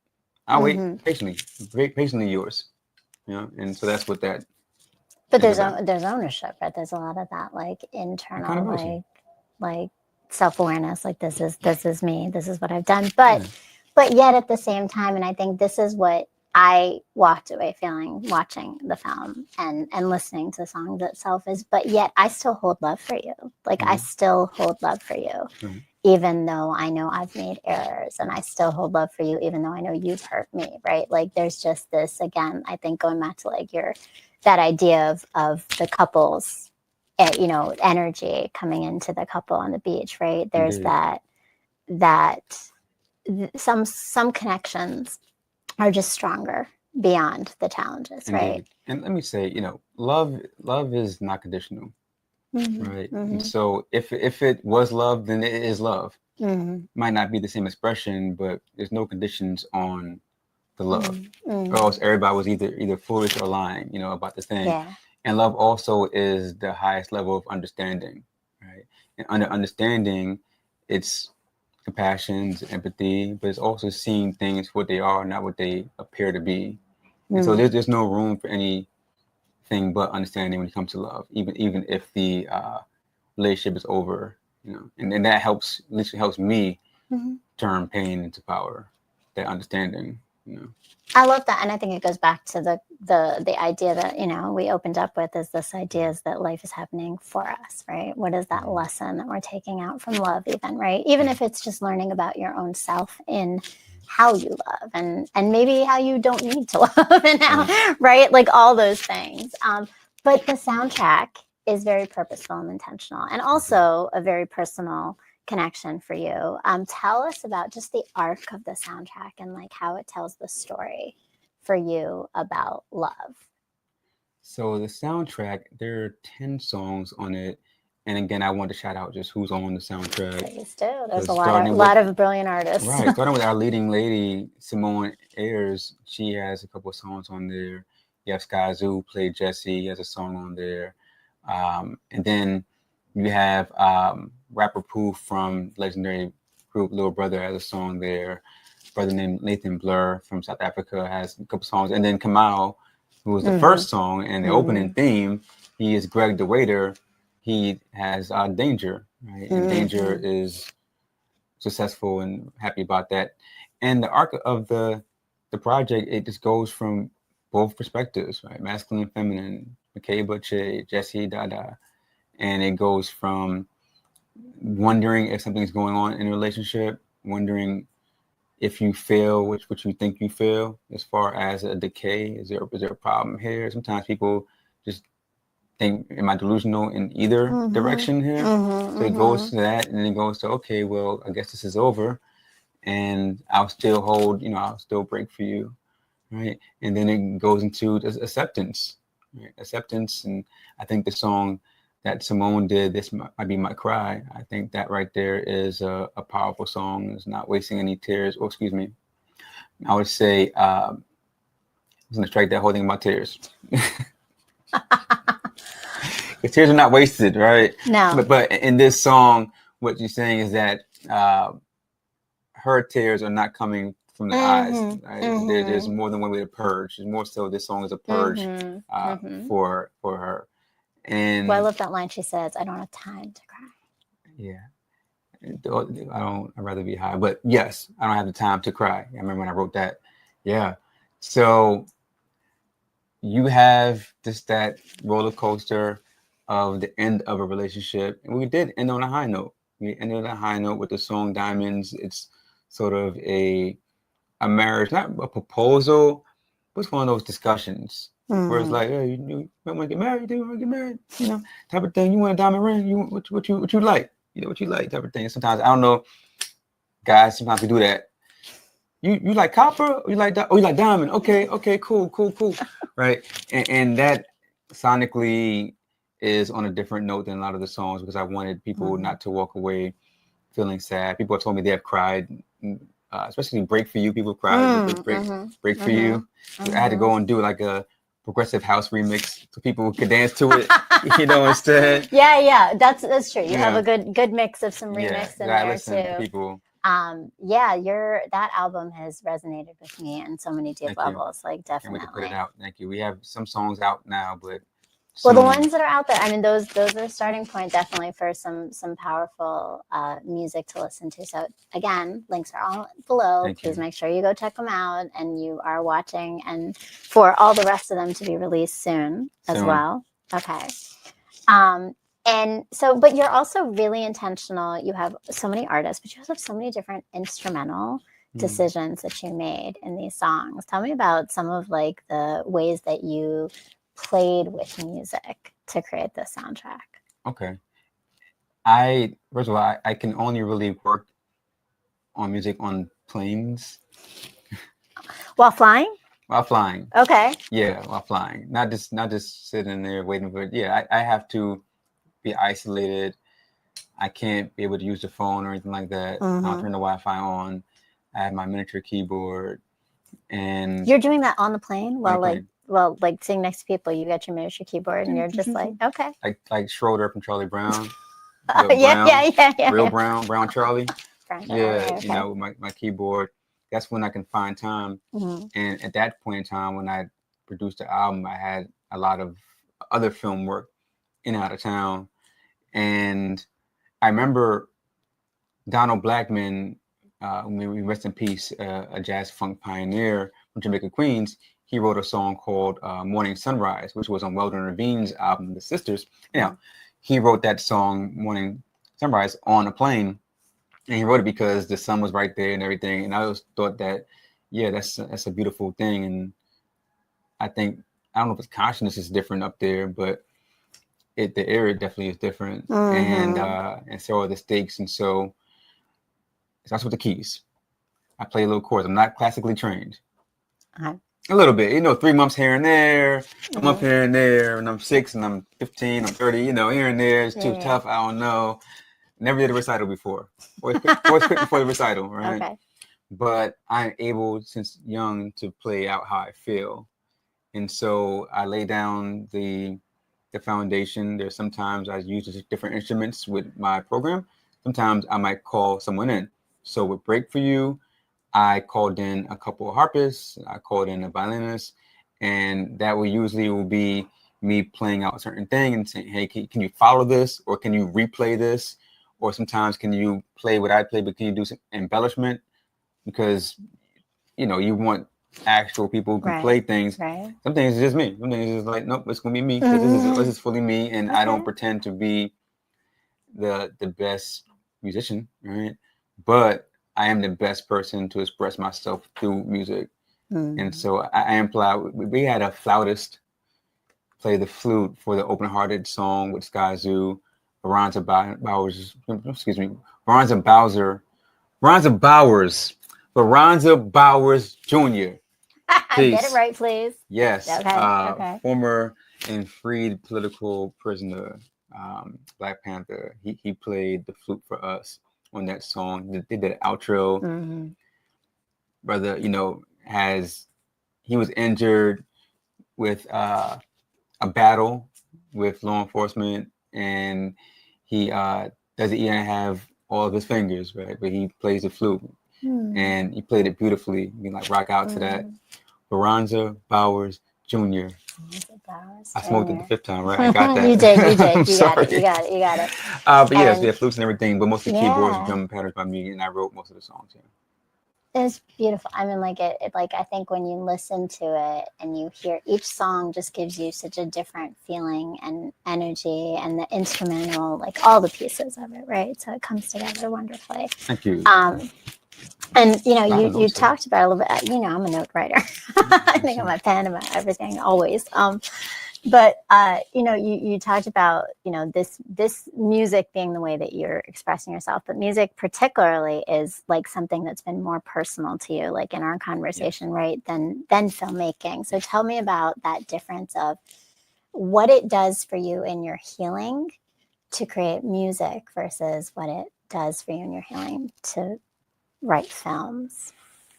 I'll wait patiently yours. And so that's what that. But there's ownership, right? There's a lot of that like internal like self-awareness, like this is me, this is what I've done. But yet at the same time, and I think this is what I walked away feeling watching the film and listening to the song itself is, but yet I still hold love for you. Like I still hold love for you, even though I know I've made errors, and I still hold love for you, even though I know you've hurt me, right? Like there's just this, again, I think going back to like that idea of the couples, energy coming into the couple on the beach, right? There's that some connections are just stronger beyond the challenges, right? And let me say, love is not conditional, right? And so if it was love, then it is love. Might not be the same expression, but there's no conditions on the love, or else everybody was either foolish or lying, about the thing. Yeah. And love also is the highest level of understanding, right? And under understanding, it's compassion, it's empathy, but it's also seeing things for what they are, not what they appear to be. And so there's no room for anything but understanding when it comes to love, even if the relationship is over, and that helps, at least it helps me turn pain into power, that understanding. I love that, and I think it goes back to the idea that we opened up with is this idea is that life is happening for us, right? What is that lesson that we're taking out from love, even, right? Even if it's just learning about your own self in how you love and maybe how you don't need to love and how, right? Like all those things. But the soundtrack is very purposeful and intentional, and also a very personal connection for you. Tell us about just the arc of the soundtrack and like how it tells the story for you about love. So the soundtrack, there are 10 songs on it. And again, I want to shout out just who's on the soundtrack. Please do. There's So a lot of brilliant artists. Right. Starting with our leading lady, Simone Ayers. She has a couple of songs on there. You have Sky Zoo played Jesse. He has a song on there. And then you have rapper Pooh from legendary group Little Brother has a song there. Brother named Nathan Blur from South Africa has a couple songs. And then Kamal, who was the first song and the opening theme, he is Greg the Waiter. He has Danger, right? And Danger is successful and happy about that. And the arc of the project, it just goes from both perspectives, right? Masculine and feminine, Makeba, Che, Jesse, Dada. And it goes from wondering if something's going on in a relationship, wondering if you feel what you think you feel as far as a decay. Is there a problem here? Sometimes people just think, am I delusional in either direction here? So it goes to that, and then it goes to, okay, well, I guess this is over, and I'll still hold, I'll still break for you, right? And then it goes into acceptance, right? Acceptance, and I think the song that Simone did, This Might Be My Cry, I think that right there is a powerful song. It's not wasting any tears. Oh, excuse me. I would say, I was going to strike that whole thing about tears. The tears are not wasted, right? No. But in this song, what you're saying is that her tears are not coming from the eyes. Right? There's more than one way to purge. There's more so this song is a purge for her. And well, I love that line. She says, "I don't have time to cry." Yeah. I'd rather be high. But yes, I don't have the time to cry. I remember when I wrote that. Yeah. So you have just that roller coaster of the end of a relationship. And we did end on a high note. We ended on a high note with the song Diamonds. It's sort of a marriage, not a proposal, but it's one of those discussions where it's like, hey, you want to get married? Do you want to get married? Type of thing. You want a diamond ring? You what you like? What you like, type of thing. Sometimes, I don't know, guys, sometimes we do that. You like copper? Or you like diamond? Okay, cool. Right. And that sonically is on a different note than a lot of the songs, because I wanted people not to walk away feeling sad. People have told me they have cried, especially Break For You. People cried Break For You. So I had to go and do like a progressive house remix so people could dance to it, instead. Yeah, that's true. You have a good mix of some remix in there too. People. That album has resonated with me in so many deep levels. Like, definitely. And we can put it out. Thank you. We have some songs out now, but well, the ones that are out there, I mean, those are a starting point definitely for some powerful music to listen to. So again, links are all below. Please make sure you go check them out, and you are watching, and for all the rest of them to be released soon as well. Okay. And so, but you're also really intentional. You have so many artists, but you also have so many different instrumental decisions that you made in these songs. Tell me about some of like the ways that you played with music to create this soundtrack. Okay. First of all, I can only really work on music on planes. While flying? While flying. Okay. Yeah, while flying. Not just sitting there waiting for it. Yeah, I have to be isolated. I can't be able to use the phone or anything like that. I'll turn the Wi-Fi on. I have my miniature keyboard, and you're doing that on the plane while like sitting next to people. You got your miniature keyboard, and you're just like, okay, like Schroeder from Charlie Brown. Yeah. Real Brown Charlie. Okay. My keyboard. That's when I can find time. And at that point in time, when I produced the album, I had a lot of other film work in and out of town. And I remember Donald Blackman, may we rest in peace, a jazz funk pioneer from Jamaica, Queens. He wrote a song called Morning Sunrise, which was on Weldon Ravine's album, The Sisters. He wrote that song, Morning Sunrise, on a plane. And he wrote it because the sun was right there and everything. And I always thought that, yeah, that's a beautiful thing. And I think, I don't know if it's consciousness is different up there, but the area definitely is different. And so are the stakes. And so it starts with the keys. I play a little chords. I'm not classically trained. A little bit, 3 months here and there, a month here and there, and I'm 6 and I'm 15, I'm 30, here and there. It's too tough. I don't know. Never did a recital before. Always quit before the recital, right? Okay. But I'm able since young to play out how I feel. And so I lay down the foundation. There's sometimes I use different instruments with my program. Sometimes I might call someone in. So with Break For You, I called in a couple of harpists, I called in a violinist, and that will be me playing out a certain thing and saying, hey, can you follow this? Or can you replay this? Or sometimes can you play what I play, but can you do some embellishment? Because, you want actual people who can play things. Right. Some things is just me. Some things is just like, nope, it's going to be me. Because this is fully me. And I don't pretend to be the best musician, right? But I am the best person to express myself through music. And so I am we had a flautist play the flute for the Open Hearted song with Sky Zoo, Veronza Bowers Jr. Get it right, please. Yes. Okay. Former and freed political prisoner, Black Panther. He played the flute for us on that song. They did an outro. Brother, he was injured with a battle with law enforcement, and he doesn't even have all of his fingers, right? But he plays the flute, and he played it beautifully. You can rock out to that. Veronza Bowers Jr. I smoked it the 5th time, right? I got that. You did. You got it. But yes, flutes and everything, but mostly keyboards, drum patterns by me, and I wrote most of the songs. Yeah. It's beautiful. I mean, I think when you listen to it and you hear each song just gives you such a different feeling and energy, and the instrumental, all the pieces of it, right? So it comes together wonderfully. Thank you. And you talked about a little bit. I'm a note writer. I think I'm a pen about everything always. But you talked about this music being the way that you're expressing yourself, but music particularly is something that's been more personal to you, in our conversation, right, than filmmaking. So tell me about that difference of what it does for you in your healing to create music versus what it does for you in your healing to write films.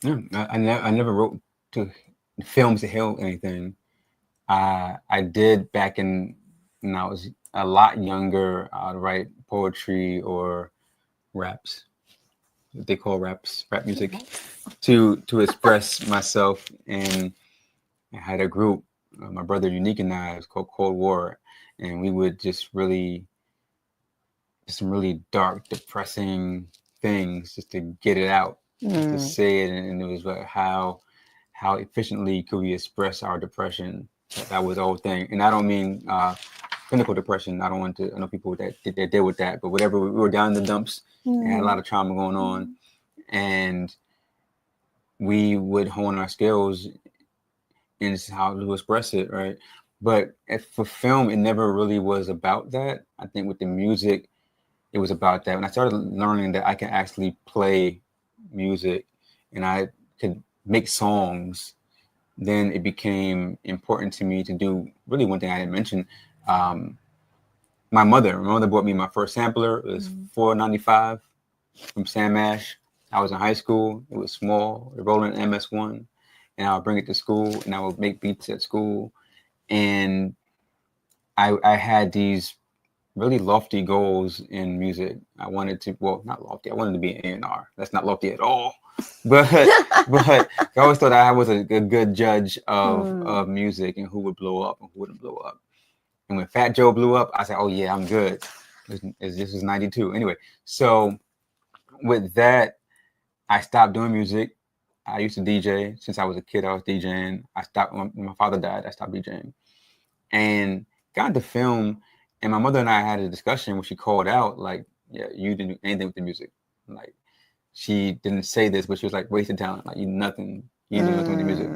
Yeah, I never wrote to films to heal anything. I did back when I was a lot younger. I'd write poetry or raps, what they call rap music, to express myself. And I had a group, my brother Unique and I, it was called Cold War, and we would just some really dark, depressing things just to get it out, just to say it. And it was like how efficiently could we express our depression. That was the whole thing. And I don't mean clinical depression. I know people that deal with that, but whatever, we were down in the dumps and had a lot of trauma going on, and we would hone our skills in how to express it, right? But for film, it never really was about that. I think with the music, it was about that. When I started learning that I can actually play music and I could make songs, then it became important to me to do really one thing I didn't mention. My mother bought me my first sampler. It was $4.95 from Sam Ash. I was in high school. It was small, a Roland MS1, and I would bring it to school and I would make beats at school. And I had these really lofty goals in music. I wanted to, not lofty, I wanted to be an A&R. That's not lofty at all. But I always thought I was a good judge of music and who would blow up and who wouldn't blow up. And when Fat Joe blew up, I said, oh yeah, I'm good. This was 92. Anyway, so with that, I stopped doing music. I used to DJ. Since I was a kid, I was DJing. I stopped when my father died. I stopped DJing and got into film. And my mother and I had a discussion where she called out, like, yeah, you didn't do anything with the music. Like, she didn't say this, but she was like, wasted talent. Like, you nothing. You do nothing with the music.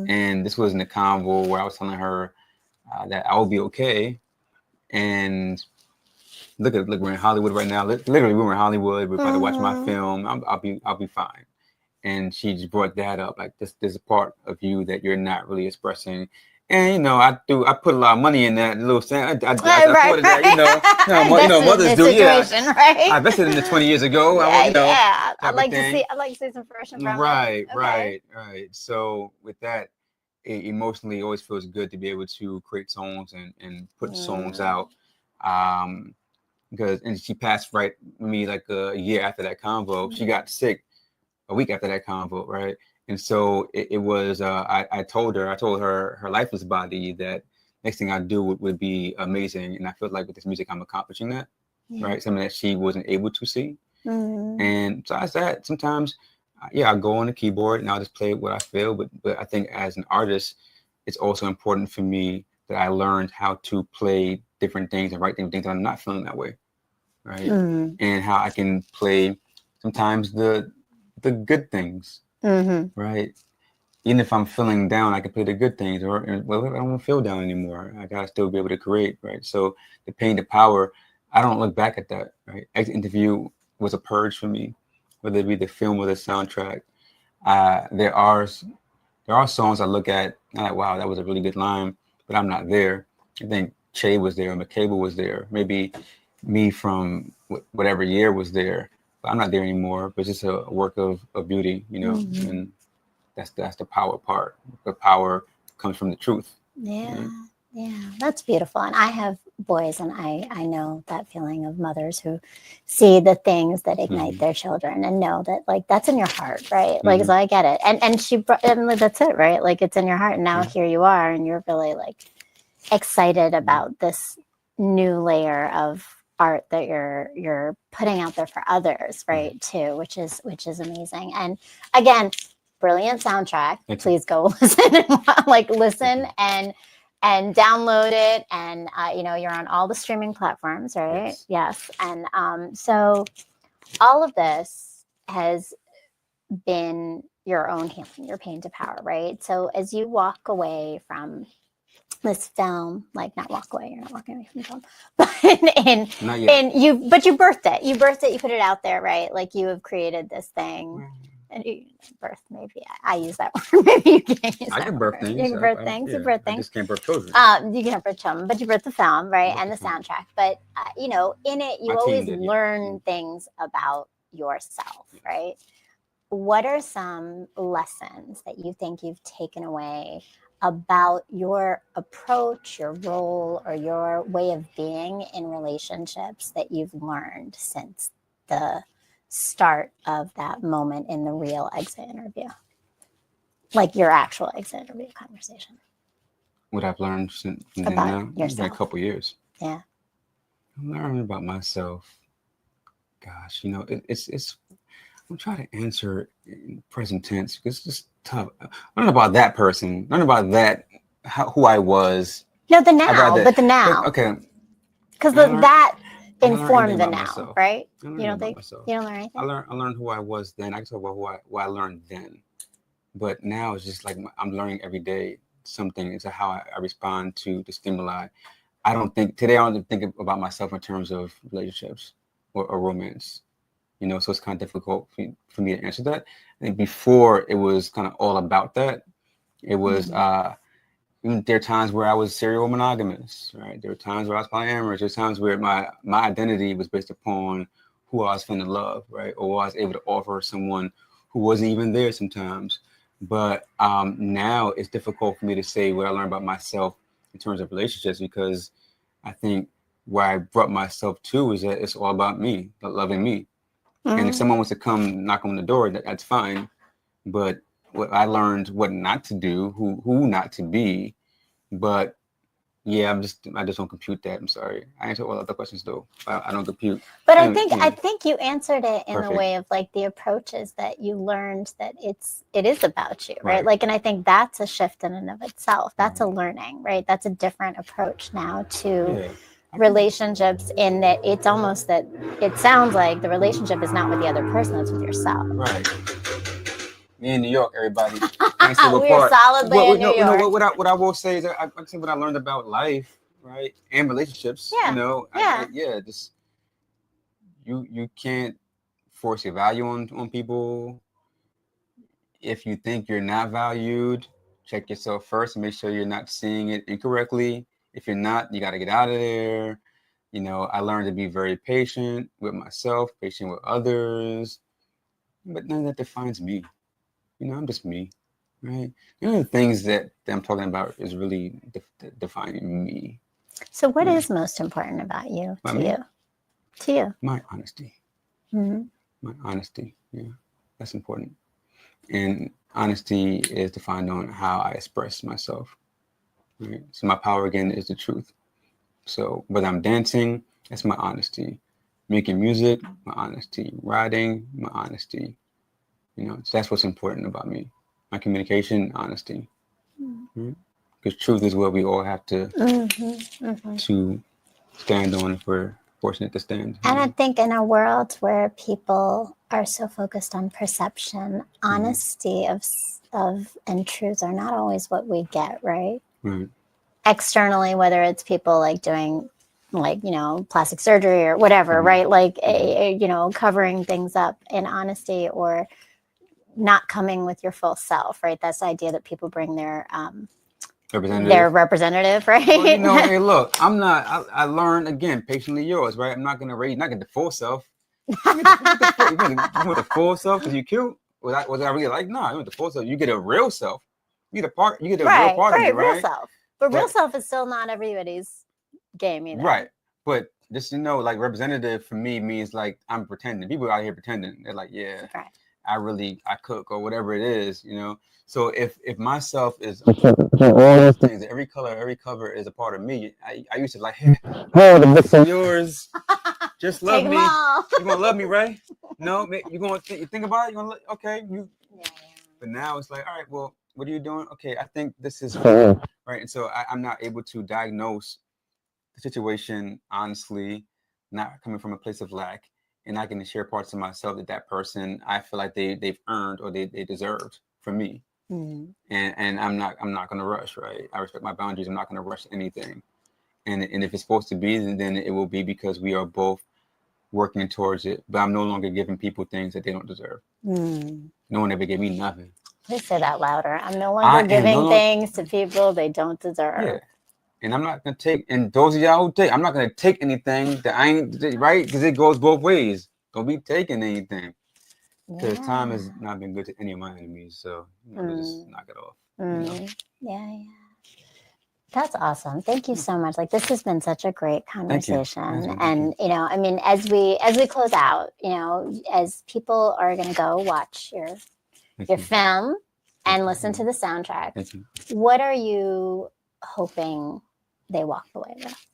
And this wasn't a convo where I was telling her that I will be okay. And look, we're in Hollywood right now. Literally, we're in Hollywood. We're about to watch my film. I'll be fine. And she just brought that up. Like, there's a part of you that you're not really expressing. And, you know, I put a lot of money in that little thing. I thought of that, mothers do. Yeah, right? I invested in it 20 years ago. I'd like to see some fruition from right, it. Okay. right. So with that, it emotionally always feels good to be able to create songs and put songs out. Because she passed right with me like a year after that convo. She got sick a week after that convo, right? And so it was, I told her her lifeless body that next thing I do would be amazing. And I felt like with this music, I'm accomplishing that, right? Something that she wasn't able to see. And besides that, sometimes, I go on the keyboard and I'll just play what I feel. But I think as an artist, it's also important for me that I learned how to play different things and write different things that I'm not feeling that way, right? And how I can play sometimes the good things, right? Even if I'm feeling down, I can play the good things. Or I don't want to feel down anymore. I gotta still be able to create, right? So the pain, the power, I don't look back at that, right? Exit Interview was a purge for me, whether it be the film or the soundtrack. There are songs I look at, I'm like, wow, that was a really good line, but I'm not there. I think Che was there, McCable was there, maybe me from whatever year was there. But I'm not there anymore. But it's just a work of beauty, you know, and that's the power part. The power comes from the truth. Yeah, that's beautiful. And I have boys, and I know that feeling of mothers who see the things that ignite their children and know that, like, that's in your heart, right? Like, so I get it. And she brought, and that's it, right? Like, it's in your heart. And now here you are, and you're really like excited about this new layer of art that you're putting out there for others, right? Too, which is amazing. And again, brilliant soundtrack. Please go listen and listen and download it. And you're on all the streaming platforms, right? Yes. And so all of this has been your own healing, your pain to power, right? So as you walk away from this film, like, not walk away, you're not walking away from the film, but you birthed it, you put it out there, right? Like, you have created this thing. And birth, maybe I use that word. Maybe you can't use that. I can birth things. You can birth things. You birth things. I just can't birth children. You can't birth children, but you birth the film, right, and the soundtrack. But in it, you always learn things about yourself, right? What are some lessons that you think you've taken away about your approach, your role, or your way of being in relationships that you've learned since the start of that moment in the real exit interview, like your actual exit interview conversation? What I've learned since about yourself? A couple years. Yeah, I'm learning about myself. Gosh, it's. I'm trying to answer in present tense because it's just tough. Learn about that person. Learn about that. Who I was. No, the now, but the now. Okay. Because that informed the now, myself. right? You don't learn anything? I learned who I was then. I can talk about who I learned then. But now it's just like I'm learning every day something. It's how I respond to the stimuli. I don't think about myself in terms of relationships or romance. So it's kind of difficult for me to answer that. I think before it was kind of all about that. It was there are times where I was serial monogamous, right? There were times where I was polyamorous. There were times where my identity was based upon who I was feeling in love, right? Or I was able to offer someone who wasn't even there sometimes. But now it's difficult for me to say what I learned about myself in terms of relationships, because I think where I brought myself to is that it's all about me, loving me. And if someone wants to come knock on the door, that's fine. But what I learned what not to do, who not to be. But yeah, I just don't compute that. I'm sorry. I answer all other questions though. I don't compute. But I think you answered it in a way of like the approaches that you learned that it is about you, right? Like, and I think that's a shift in and of itself. That's a learning, right? That's a different approach now to relationships in that it's almost that it sounds like the relationship is not with the other person, it's with yourself. Right. Me in New York, everybody. Can't say what We're part. solidly in New You know York. what I will say is that I say what I learned about life, right, and relationships. Yeah. You know, just you can't force your value on people. If you think you're not valued, check yourself first and make sure you're not seeing it incorrectly. If you're not, you got to get out of there. You know, I learned to be very patient with myself, patient with others, but none of that defines me. You know, I'm just me, right? One of the things that I'm talking about is really defining me. So what is most important about you to you? My honesty. Mm-hmm. My honesty. Yeah, that's important. And honesty is defined on how I express myself. Right? So my power again is the truth. So whether I'm dancing, that's my honesty. Making music, my honesty. Writing, my honesty. You know, so that's what's important about me. My communication, honesty. Because truth is what we all have to to stand on if we're fortunate to stand. And I think in a world where people are so focused on perception, honesty of and truth are not always what we get, right? Right. Externally, whether it's people like doing like, you know, plastic surgery or whatever, right? Like, you know, covering things up in honesty or not coming with your full self, right? That's the idea that people bring their representative, right? Well, you know, hey, look, I learned again, patiently yours, right? I'm not going to not get the full self. You want the full self because you cute? Was I really like? No, you want the full self. You get a real self. You get a real part of you, right? Real self. But real self is still not everybody's game either. Right. But just, you know, like representative for me means like I'm pretending. People out here pretending. They're like, yeah, I cook or whatever it is, you know. So if myself is all those things, every cover is a part of me. I used to like, hey, the books are yours. Just love me. You gonna love me, right? No, you gonna think about it. You gonna okay? But now it's like, all right, well, what are you doing? Okay, I think this is right. And so I'm not able to diagnose the situation honestly, not coming from a place of lack, and I can share parts of myself that person I feel like they've earned or they deserved from me. And I'm not gonna rush, right? I respect my boundaries. I'm not gonna rush anything. And if it's supposed to be, then it will be because we are both working towards it. But I'm no longer giving people things that they don't deserve. No one ever gave me nothing. Please say that louder. I'm no longer giving things to people they don't deserve. Yeah. And I'm not gonna take. And those of y'all who take, I'm not gonna take anything that I ain't right because it goes both ways. Don't be taking anything. Because time has not been good to any of my enemies, so just knock it off. You know? Yeah. That's awesome. Thank you so much. Like, this has been such a great conversation. And, you know, I mean, as we close out, you know, as people are going to go watch your film and listen to the soundtrack, what are you hoping they walk away with?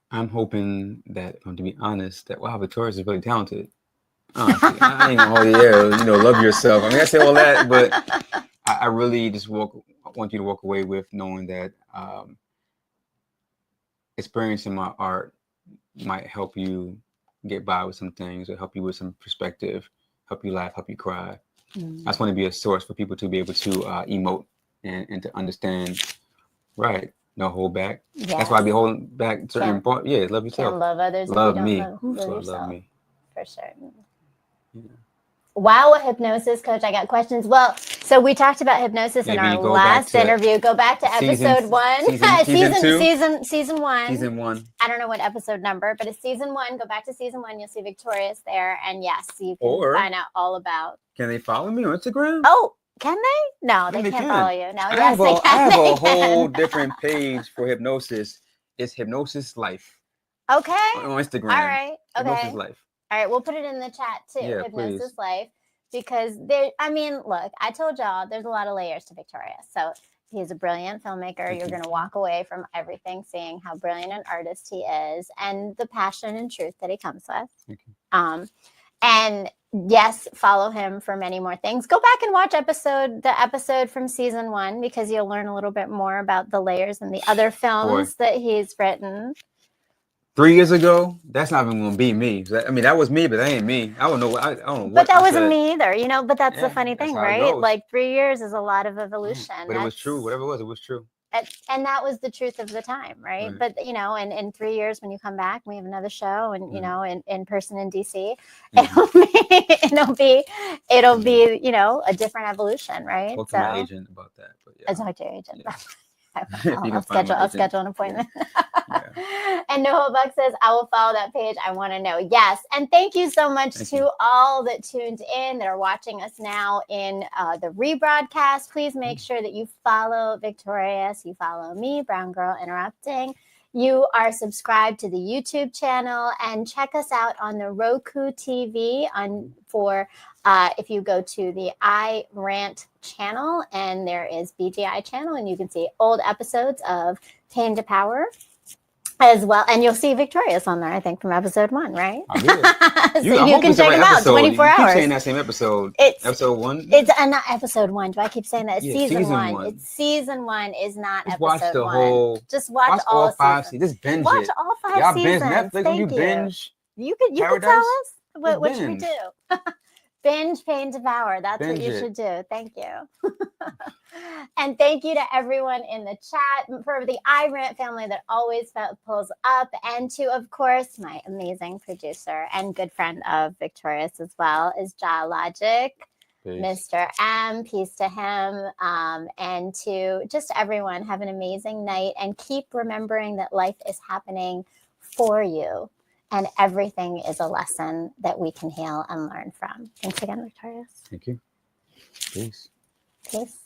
I'm hoping that, to be honest, that, wow, Victorious is really talented. Honestly, I ain't gonna hold you there, you know, love yourself. I mean, I say all that, but I really just want you to walk away with knowing that experiencing my art might help you get by with some things or help you with some perspective, help you laugh, help you cry. I just want to be a source for people to be able to emote and to understand, right? No hold back. Yes. That's why I be holding back certain parts. Yeah, love yourself. Can't love others. Love if you me. Don't love yourself. Love me. For sure. Yeah. Wow, a hypnosis coach. I got questions. Well, so we talked about hypnosis in our last interview. Go back to episode 1. Season 1. Season 1. I don't know what episode number, but it's season 1. Go back to season 1. You'll see Victorious there. And yes, you can find out all about. Can they follow me on Instagram? Oh, can they? No, they can't follow you. No, yes, they can. I have a whole different page for hypnosis. It's Hypnosis Life. Okay. On Instagram. All right. Okay. Hypnosis Life. All right, we'll put it in the chat too, yeah, Hypnosis please. Life, because I mean, look, I told y'all there's a lot of layers to Victorious. So he's a brilliant filmmaker. You're going to walk away from everything seeing how brilliant an artist he is and the passion and truth that he comes with. And yes, follow him for many more things. Go back and watch the episode from season 1 because you'll learn a little bit more about the layers and the other films that he's written. 3 years ago, that's not even gonna be me. I mean, that was me, but that ain't me. I don't know. I don't know what. But that I wasn't said. me either, you know. But that's the Yeah, funny that's thing, how it right? goes. Like 3 years is a lot of evolution. But it was true. Whatever it was true. And that was the truth of the time, right? But you know, in 3 years when you come back, we have another show, and you know, in person in DC, it'll be you know a different evolution, right? Talk to my agent about that. But yeah, I'll talk to your agent. Yeah. I'll schedule an appointment. And Noah Buck says, I will follow that page. I want to know. Yes. And thank you so much to all that tuned in, that are watching us now in the rebroadcast. Please make sure that you follow Victorious. You follow me, Brown Girl Interrupting. You are subscribed to the YouTube channel, and check us out on the Roku TV if you go to the I Rant channel, and there is BGI channel, and you can see old episodes of Pain to Power as well. And you'll see Victorious on there, I think, from episode 1, right? So you can check them out 24 hours. You keep saying that same episode. It's episode 1. It's not episode 1. Do I keep saying that? It's season 1. 1. It's season 1 is not Just episode watch the 1. whole. Just watch all 5 seasons. Just binge watch it. all 5 Y'all seasons. binge Netflix. Thank You binge. You could tell Paradise? us what should we binge. do? Binge Pain to Power. That's Binge what you it. should do. Thank you. And thank you to everyone in the chat, for the iRant family that always pulls up, and to, of course, my amazing producer and good friend of Victorious as well, is Ja Logic. Peace. Mr. M, peace to him, and to just everyone. Have an amazing night, and keep remembering that life is happening for you, and everything is a lesson that we can heal and learn from. Thanks again, Victorious. Thank you. Peace. Peace.